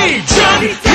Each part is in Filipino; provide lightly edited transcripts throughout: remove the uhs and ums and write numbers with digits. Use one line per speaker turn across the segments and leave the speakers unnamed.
Johnny T.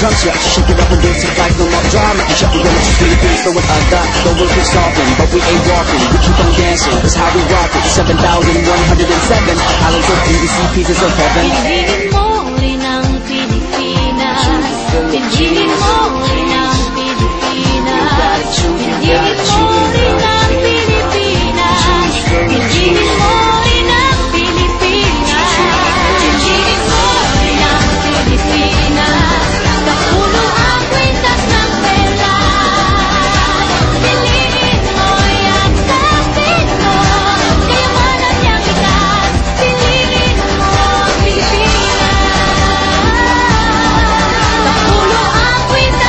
Jumps, yeah, shake it up and dance it like no more drama. And shut the door, just really please throw it I got. The world keeps talking, but we ain't walking. We keep on dancing, that's how we rock it. 7,107 islands of BBC, pieces of heaven.
Pinigin mo rin ang Pilipinas. Pinigin mo rin ang Pilipinas. Pinigin mo rin ang Pilipinas. Pinigin mo rin ang Pilipinas. Pinigin mo rin ang Pilipinas. Kapulo ang kwintas ng pera. Piliin mo, yakapin mo. Kayamanan niyang likas. Piliin mo ang Pilipinas. Kapulo ang kwintas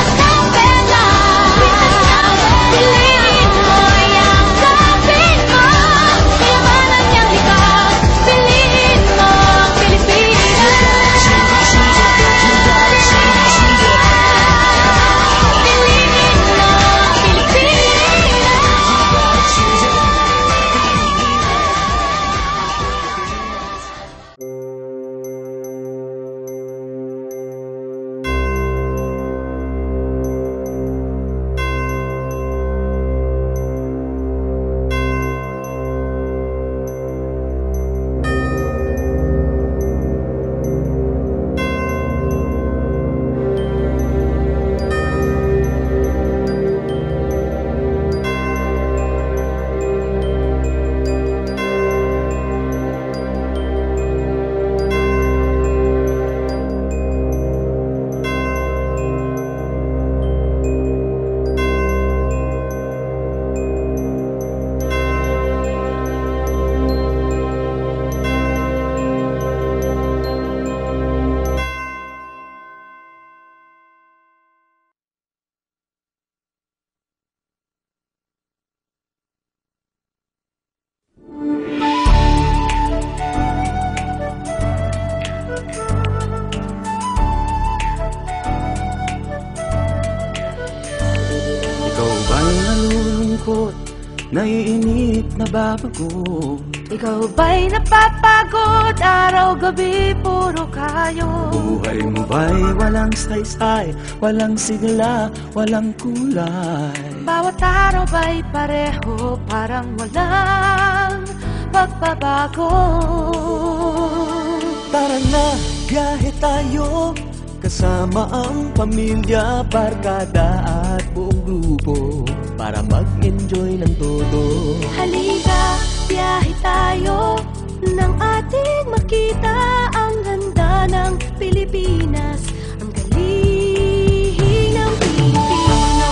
naiinip na babago.
Ikaw ba'y napapagod? Araw-gabi puro kayo.
Buhay mo ba'y walang saysay, walang sigla, walang kulay?
Bawat araw ba'y pareho, parang walang pagbabago.
Tara na, biyahe tayo, kasama ang pamilya, barkada at buong grupo, para mag-enjoy ng todo.
Halika, biyahe tayo, nang ating makita ang ganda ng Pilipinas, ang galing ng Pilipino.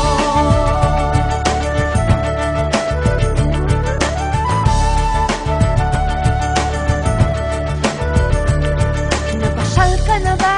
Napasyal ka na ba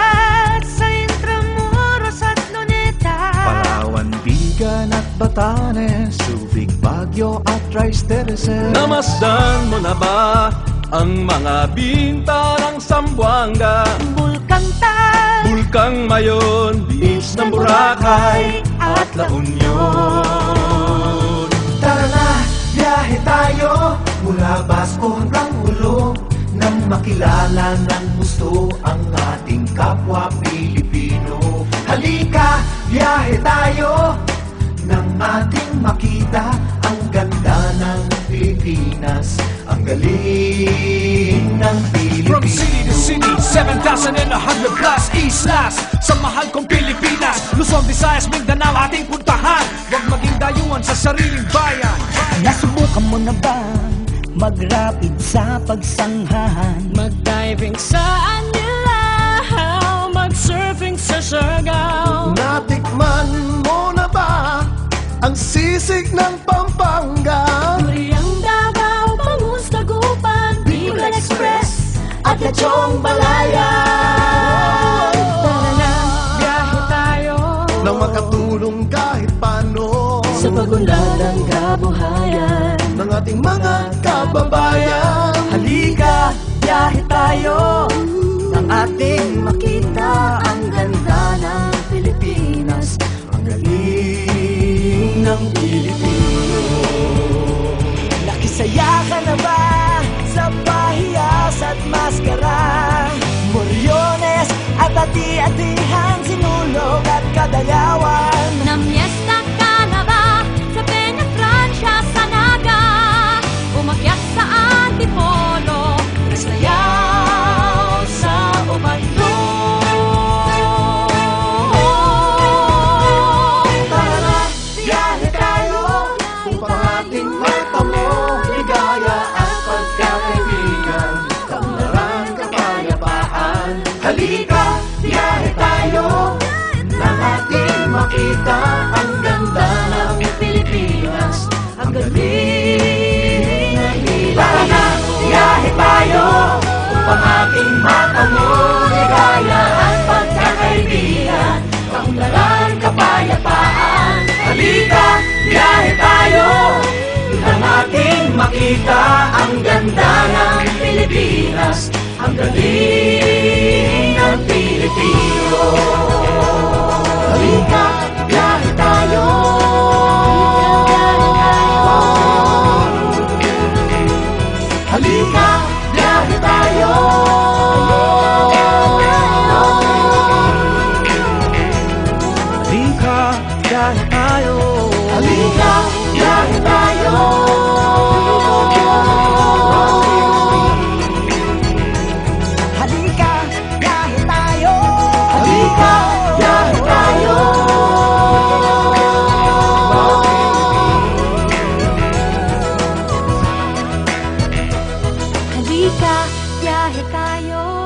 sa Intramuros at Luneta?
Palawan, Bigan at Batanes, Subic, Baguio at Rice Terraces. Namasdan mo na ba ang mga binta ng Zamboanga,
Bulkang Tal,
Bulkang Mayon, Beach ng Boracay at La Union?
Tara na, biyahe tayo mula Basco hanggang Ulo, nang makilala ng gusto ang ating kapwa Pilipino. Halika, biyahe tayo nang ating makita ang ganda ng Pilipinas, ang galing ng Pilipino.
From city to city, 7,100 plus islas sa mahal kong Pilipinas. Luzon, Visayas, Mindanao ating puntahan. Huwag maging dayuhan sa sariling bayan.
Nasubukan mo na ba mag-rapid sa pagsanghahan?
mag-diving sa Anilaw, mag-surfing sa Siargao.
Natikman mo na ba ang sisig ng Pampanga?
Duriang Davao, Bangus, Dagupan, Bicol Express at Lechong Balaya. Tara na, biyahe tayo
Nang makatulong kahit paano
sa pagunlad ng kabuhayan.
ng ating mga kababayan.
Halika, biyahe tayo, nang ating makita ang ganda ng Pilipinas, ang galing ng Pilipino. Nakisaya ka na ba sa pahiyas at maskara? Moriones at ati-atihan, sinulog at kadayawan.
Namiesta ka na ba sa Peña Francia, sa Naga? Umakyat sa Antipolo, nasayaw sa Ubadlo.
Tara na, biyahe tayo upang ating matamo ligaya at pagkakaibigan, kaunlaran, kapayapaan. Halika, biyahe tayo nang ating makita ang ganda ng Pilipinas, ang galing ng Pilipinas. Tara na, biyahe tayo upang ating matamo ligaya at pagkakaibigan, kaunlaran, kapayapaan. Halika, biyahe tayo nang ating makita ang ganda ng Pilipinas, ang galing ng Pilipino. Halika, biyahe tayo. Halika, biyahe tayo.
Halika, biyahe tayo.
Halika, biyahe tayo.
Halika, biyahe tayo.
Halika, biyahe tayo.
Halika, biyahe tayo.